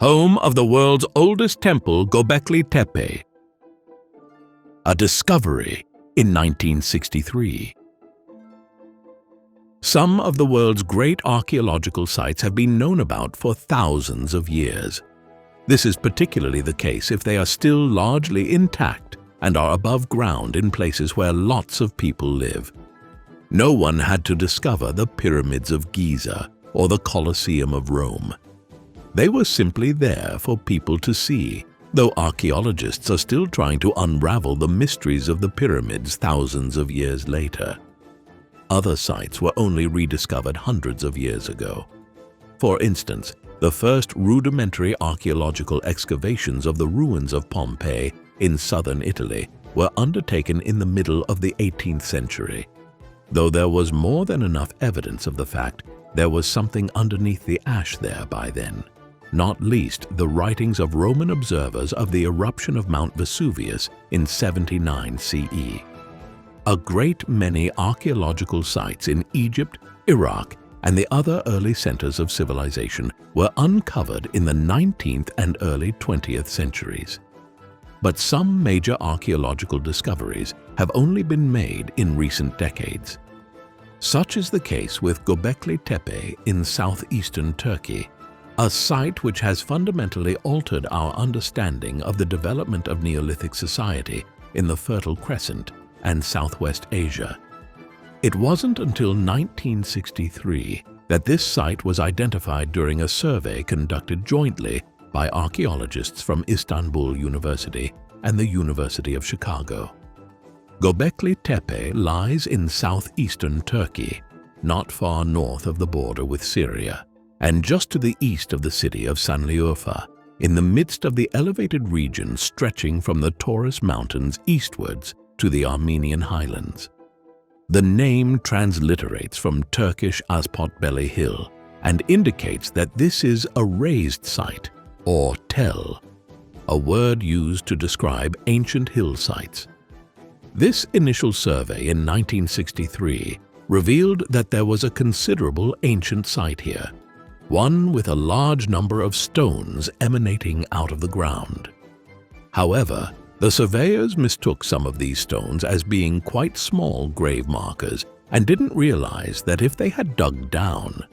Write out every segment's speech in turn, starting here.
home of the world's oldest temple, Gobekli Tepe. A discovery in 1963. Some of the world's great archaeological sites have been known about for thousands of years. This is particularly the case if they are still largely intact and are above ground in places where lots of people live. No one had to discover the Pyramids of Giza or the Colosseum of Rome. They were simply there for people to see, though archaeologists are still trying to unravel the mysteries of the pyramids thousands of years later. Other sites were only rediscovered hundreds of years ago. For instance, the first rudimentary archaeological excavations of the ruins of Pompeii in southern Italy were undertaken in the middle of the 18th century. Though there was more than enough evidence of the fact there was something underneath the ash there by then, not least the writings of Roman observers of the eruption of Mount Vesuvius in 79 CE. A great many archaeological sites in Egypt, Iraq, and the other early centers of civilization were uncovered in the 19th and early 20th centuries. But some major archaeological discoveries have only been made in recent decades. Such is the case with Gobekli Tepe in southeastern Turkey, a site which has fundamentally altered our understanding of the development of Neolithic society in the Fertile Crescent and Southwest Asia. It wasn't until 1963 that this site was identified during a survey conducted jointly by archaeologists from Istanbul University and the University of Chicago. Gobekli Tepe lies in southeastern Turkey, not far north of the border with Syria, and just to the east of the city of Sanliurfa, in the midst of the elevated region stretching from the Taurus Mountains eastwards to the Armenian highlands. The name transliterates from Turkish Azpotbeli Hill and indicates that this is a raised site, or tell, a word used to describe ancient hill sites. This initial survey in 1963 revealed that there was a considerable ancient site here, one with a large number of stones emanating out of the ground. However, the surveyors mistook some of these stones as being quite small grave markers and didn't realize that if they had dug down,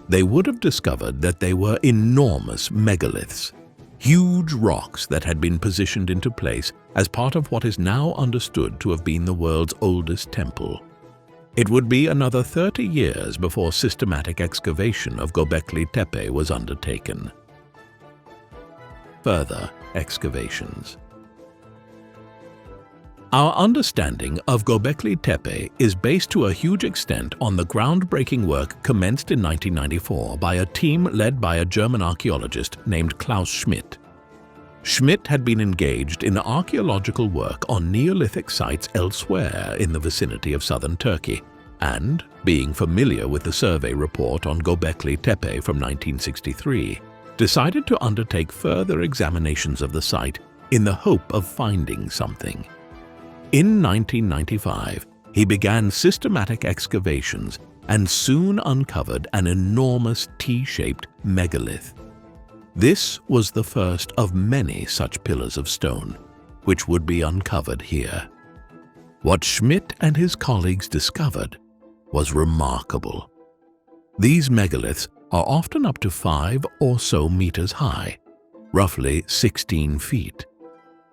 they would have discovered that they were enormous megaliths, huge rocks that had been positioned into place as part of what is now understood to have been the world's oldest temple. It would be another 30 years before systematic excavation of Gobekli Tepe was undertaken. Further excavations. Our understanding of Gobekli Tepe is based to a huge extent on the groundbreaking work commenced in 1994 by a team led by a German archaeologist named Klaus Schmidt. Schmidt had been engaged in archaeological work on Neolithic sites elsewhere in the vicinity of southern Turkey, and, being familiar with the survey report on Gobekli Tepe from 1963, decided to undertake further examinations of the site in the hope of finding something. In 1995, he began systematic excavations and soon uncovered an enormous T-shaped megalith. This was the first of many such pillars of stone, which would be uncovered here. What Schmidt and his colleagues discovered was remarkable. These megaliths are often up to 5 or so meters high, roughly 16 feet.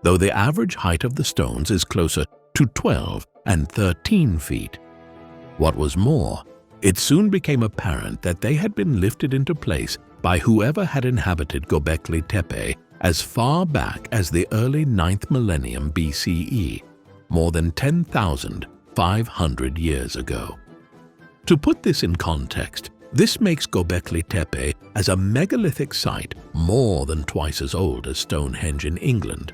Though the average height of the stones is closer to 12 and 13 feet. What was more, it soon became apparent that they had been lifted into place by whoever had inhabited Gobekli Tepe as far back as the early 9th millennium BCE, more than 10,500 years ago. To put this in context, this makes Gobekli Tepe as a megalithic site more than twice as old as Stonehenge in England,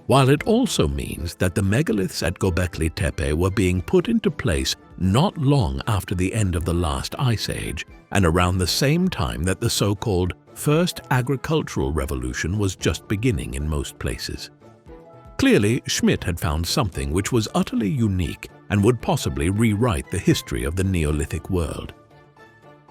while it also means that the megaliths at Gobekli Tepe were being put into place not long after the end of the last ice age and around the same time that the so-called First Agricultural Revolution was just beginning in most places. Clearly, Schmidt had found something which was utterly unique and would possibly rewrite the history of the Neolithic world.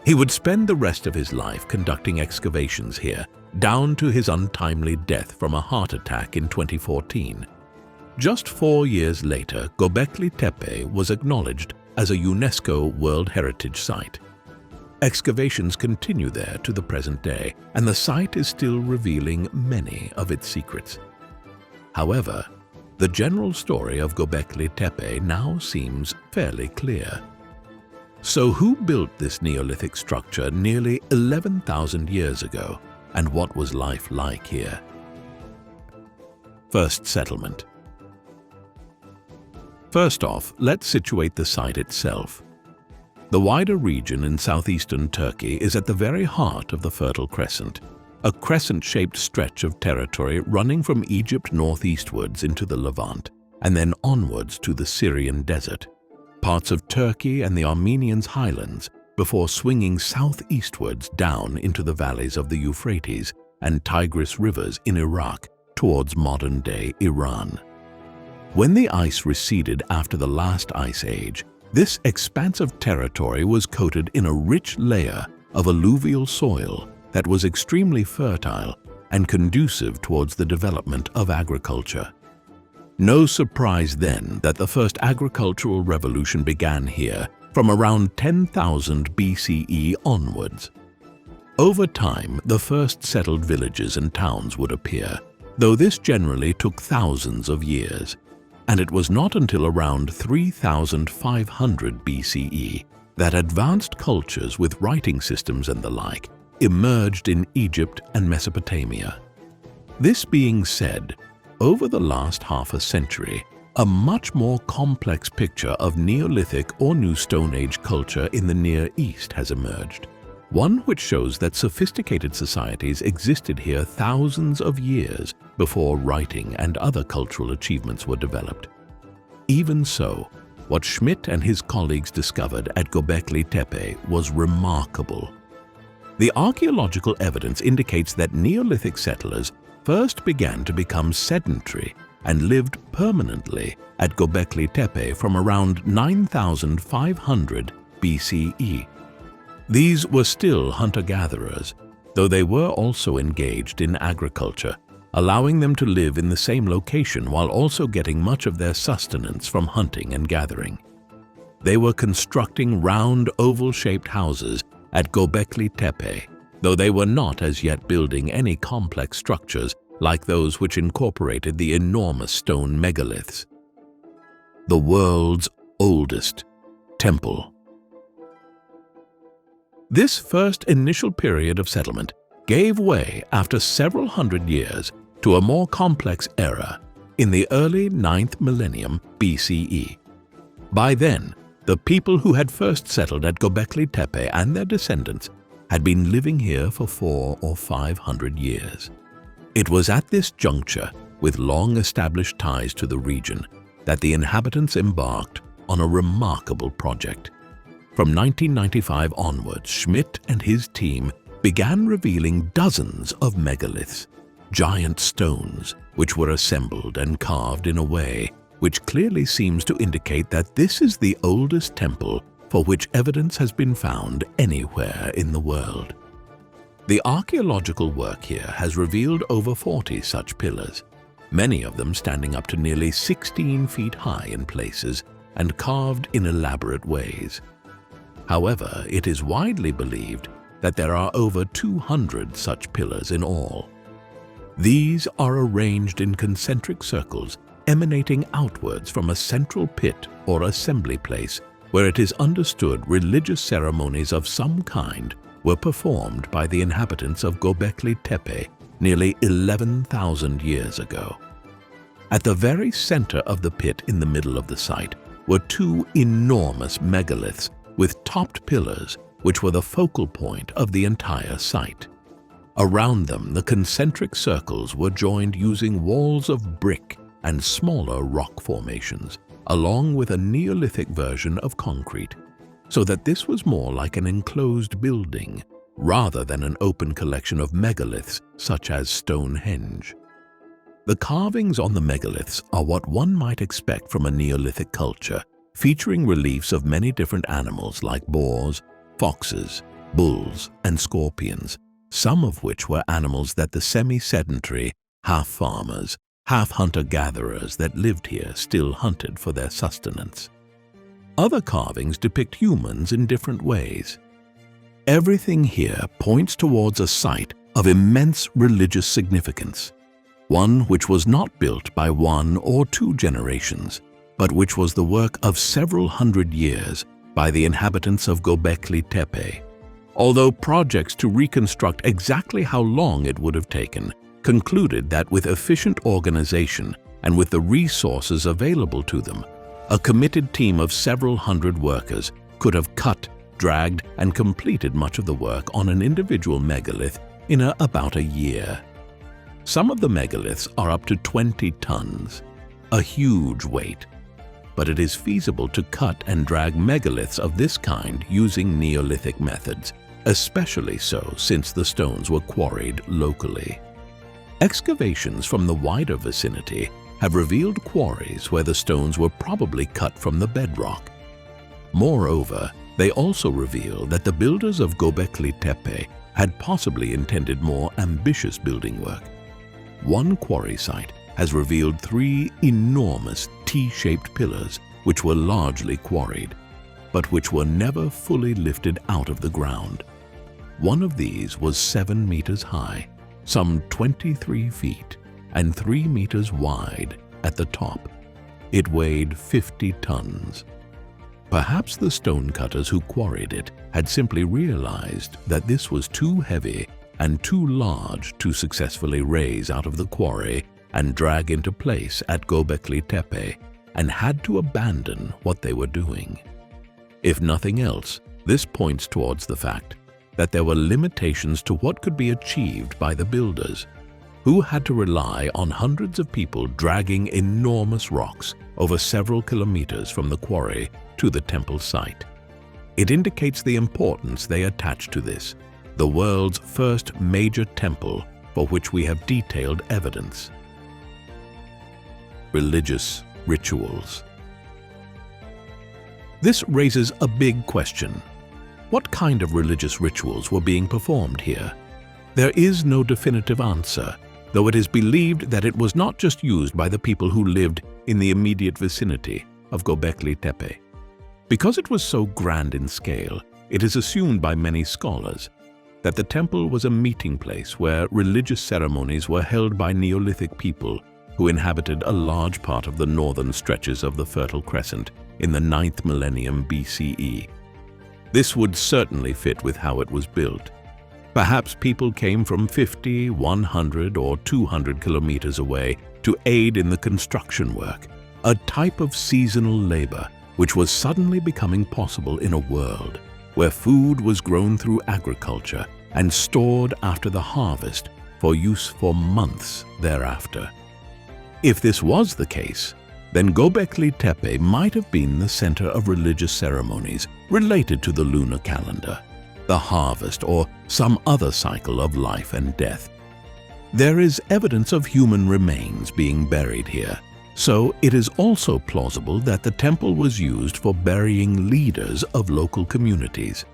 He would spend the rest of his life conducting excavations here, down to his untimely death from a heart attack in 2014. Just 4 years later, Gobekli Tepe was acknowledged as a UNESCO World Heritage Site. Excavations continue there to the present day, and the site is still revealing many of its secrets. However, the general story of Gobekli Tepe now seems fairly clear. So who built this Neolithic structure nearly 11,000 years ago, and what was life like here? First settlement. First off, let's situate the site itself. The wider region in southeastern Turkey is at the very heart of the Fertile Crescent, a crescent-shaped stretch of territory running from Egypt northeastwards into the Levant and then onwards to the Syrian desert, parts of Turkey and the Armenian highlands, before swinging southeastwards down into the valleys of the Euphrates and Tigris rivers in Iraq towards modern-day Iran. When the ice receded after the last ice age, this expanse of territory was coated in a rich layer of alluvial soil that was extremely fertile and conducive towards the development of agriculture. No surprise then that the first agricultural revolution began here from around 10,000 BCE onwards. Over time, the first settled villages and towns would appear, though this generally took thousands of years. And it was not until around 3,500 BCE that advanced cultures with writing systems and the like emerged in Egypt and Mesopotamia. This being said, over the last half a century, a much more complex picture of Neolithic or New Stone Age culture in the Near East has emerged, one which shows that sophisticated societies existed here thousands of years before writing and other cultural achievements were developed. Even so, what Schmidt and his colleagues discovered at Gobekli Tepe was remarkable. The archaeological evidence indicates that Neolithic settlers first began to become sedentary and lived permanently at Gobekli Tepe from around 9,500 BCE. These were still hunter-gatherers, though they were also engaged in agriculture, allowing them to live in the same location while also getting much of their sustenance from hunting and gathering. They were constructing round, oval-shaped houses at Gobekli Tepe, though they were not as yet building any complex structures like those which incorporated the enormous stone megaliths. The world's oldest temple. This first initial period of settlement gave way after several hundred years to a more complex era in the early 9th millennium BCE. By then, the people who had first settled at Gobekli Tepe and their descendants had been living here for 400 or 500 years. It was at this juncture, with long-established ties to the region, that the inhabitants embarked on a remarkable project. From 1995 onwards, Schmidt and his team began revealing dozens of megaliths, giant stones, which were assembled and carved in a way which clearly seems to indicate that this is the oldest temple for which evidence has been found anywhere in the world. The archaeological work here has revealed over 40 such pillars, many of them standing up to nearly 16 feet high in places and carved in elaborate ways. However, it is widely believed that there are over 200 such pillars in all. These are arranged in concentric circles emanating outwards from a central pit or assembly place where it is understood religious ceremonies of some kind were performed by the inhabitants of Gobekli Tepe nearly 11,000 years ago. At the very center of the pit in the middle of the site were two enormous megaliths with topped pillars which were the focal point of the entire site. Around them, the concentric circles were joined using walls of brick and smaller rock formations, along with a Neolithic version of concrete, so that this was more like an enclosed building rather than an open collection of megaliths such as Stonehenge. The carvings on the megaliths are what one might expect from a Neolithic culture, featuring reliefs of many different animals like boars, foxes, bulls, and scorpions, some of which were animals that the semi-sedentary, half-farmers, half-hunter-gatherers that lived here still hunted for their sustenance. Other carvings depict humans in different ways. Everything here points towards a site of immense religious significance, one which was not built by 1 or 2 generations, but which was the work of several hundred years by the inhabitants of Gobekli Tepe. Although projects to reconstruct exactly how long it would have taken concluded that with efficient organization and with the resources available to them, a committed team of several hundred workers could have cut, dragged, and completed much of the work on an individual megalith in about a year. Some of the megaliths are up to 20 tons, a huge weight, but it is feasible to cut and drag megaliths of this kind using Neolithic methods, especially so since the stones were quarried locally. Excavations from the wider vicinity have revealed quarries where the stones were probably cut from the bedrock. Moreover, they also reveal that the builders of Gobekli Tepe had possibly intended more ambitious building work. One quarry site has revealed 3 enormous T-shaped pillars which were largely quarried, but which were never fully lifted out of the ground. One of these was 7 meters high, some 23 feet, and 3 meters wide at the top. It weighed 50 tons. Perhaps the stonecutters who quarried it had simply realized that this was too heavy and too large to successfully raise out of the quarry and drag into place at Gobekli Tepe, and had to abandon what they were doing. If nothing else, this points towards the fact that there were limitations to what could be achieved by the builders, who had to rely on hundreds of people dragging enormous rocks over several kilometers from the quarry to the temple site. It indicates the importance they attached to this, the world's first major temple for which we have detailed evidence. Religious rituals. This raises a big question. What kind of religious rituals were being performed here? There is no definitive answer, though it is believed that it was not just used by the people who lived in the immediate vicinity of Gobekli Tepe. Because it was so grand in scale, it is assumed by many scholars that the temple was a meeting place where religious ceremonies were held by Neolithic people who inhabited a large part of the northern stretches of the Fertile Crescent in the 9th millennium BCE. This would certainly fit with how it was built. Perhaps people came from 50, 100, or 200 kilometers away to aid in the construction work, a type of seasonal labor which was suddenly becoming possible in a world where food was grown through agriculture and stored after the harvest for use for months thereafter. If this was the case, then Gobekli Tepe might have been the center of religious ceremonies related to the lunar calendar, the harvest, or some other cycle of life and death. There is evidence of human remains being buried here, so it is also plausible that the temple was used for burying leaders of local communities.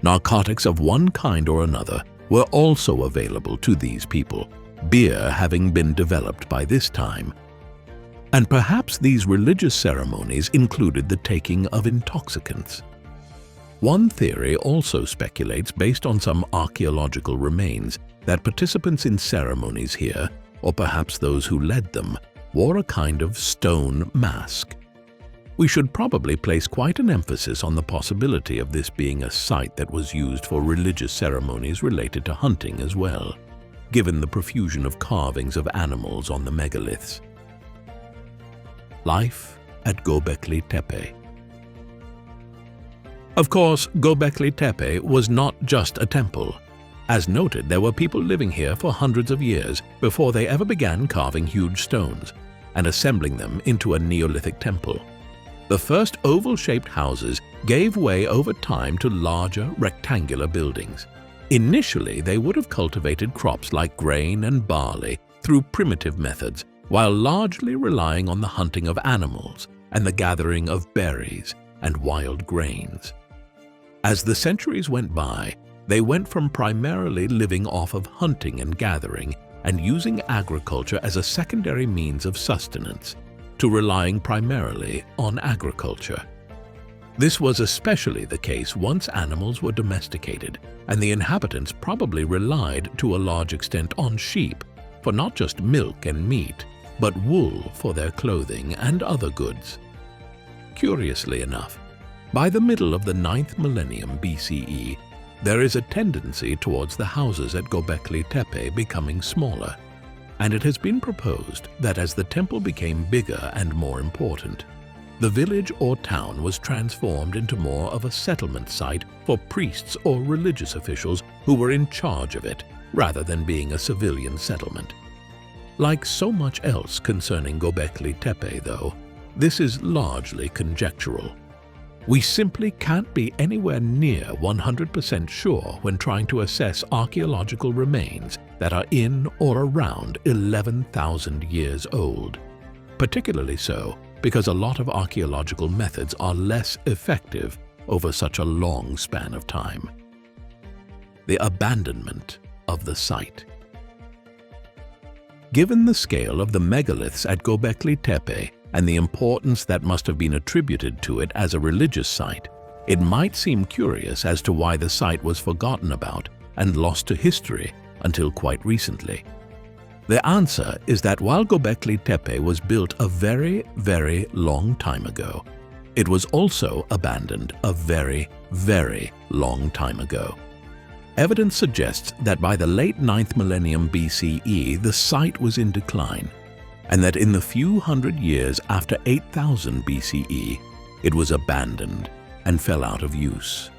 Narcotics of one kind or another were also available to these people, beer having been developed by this time. And perhaps these religious ceremonies included the taking of intoxicants. One theory also speculates, based on some archaeological remains, that participants in ceremonies here, or perhaps those who led them, wore a kind of stone mask. We should probably place quite an emphasis on the possibility of this being a site that was used for religious ceremonies related to hunting as well, given the profusion of carvings of animals on the megaliths. Life at Gobekli Tepe. Of course, Gobekli Tepe was not just a temple. As noted, there were people living here for hundreds of years before they ever began carving huge stones and assembling them into a Neolithic temple. The first oval-shaped houses gave way over time to larger, rectangular buildings. Initially, they would have cultivated crops like grain and barley through primitive methods, while largely relying on the hunting of animals and the gathering of berries and wild grains. As the centuries went by, they went from primarily living off of hunting and gathering and using agriculture as a secondary means of sustenance to relying primarily on agriculture. This was especially the case once animals were domesticated, and the inhabitants probably relied to a large extent on sheep for not just milk and meat, but wool for their clothing and other goods. Curiously enough, by the middle of the 9th millennium BCE, there is a tendency towards the houses at Gobekli Tepe becoming smaller, and it has been proposed that as the temple became bigger and more important, the village or town was transformed into more of a settlement site for priests or religious officials who were in charge of it, rather than being a civilian settlement. Like so much else concerning Gobekli Tepe, though, this is largely conjectural. We simply can't be anywhere near 100% sure when trying to assess archaeological remains that are in or around 11,000 years old. Particularly so because a lot of archaeological methods are less effective over such a long span of time. The abandonment of the site. Given the scale of the megaliths at Gobekli Tepe and the importance that must have been attributed to it as a religious site, it might seem curious as to why the site was forgotten about and lost to history until quite recently. The answer is that while Gobekli Tepe was built a very, very long time ago, it was also abandoned a very, very long time ago. Evidence suggests that by the late 9th millennium BCE, the site was in decline, and that in the few hundred years after 8000 BCE, it was abandoned and fell out of use.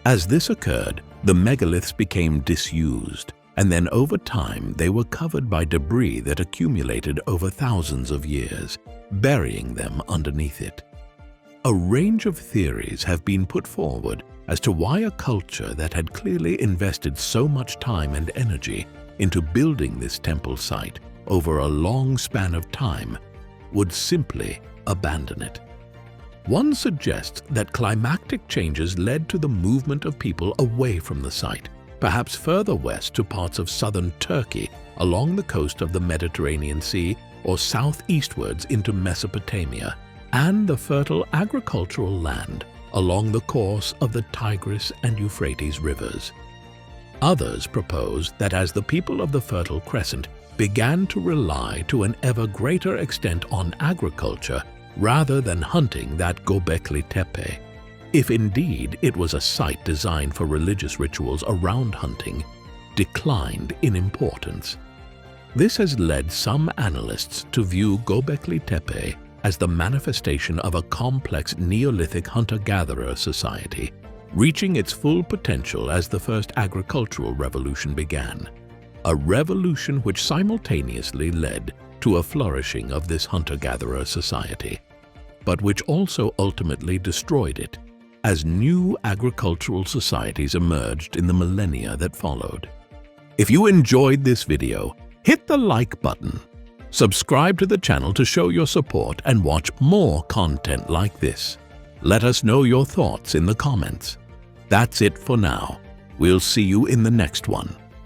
As this occurred, the megaliths became disused, and then over time they were covered by debris that accumulated over thousands of years, burying them underneath it. A range of theories have been put forward as to why a culture that had clearly invested so much time and energy into building this temple site over a long span of time would simply abandon it. One suggests that climactic changes led to the movement of people away from the site, perhaps further west to parts of southern Turkey along the coast of the Mediterranean Sea or southeastwards into Mesopotamia and the fertile agricultural land along the course of the Tigris and Euphrates rivers. Others propose that as the people of the Fertile Crescent began to rely to an ever greater extent on agriculture rather than hunting that Gobekli Tepe, if indeed it was a site designed for religious rituals around hunting, declined in importance. This has led some analysts to view Gobekli Tepe as the manifestation of a complex Neolithic hunter-gatherer society, reaching its full potential as the first agricultural revolution began, a revolution which simultaneously led to a flourishing of this hunter-gatherer society, but which also ultimately destroyed it as new agricultural societies emerged in the millennia that followed. If you enjoyed this video, hit the like button. Subscribe to the channel to show your support and watch more content like this. Let us know your thoughts in the comments. That's it for now. We'll see you in the next one.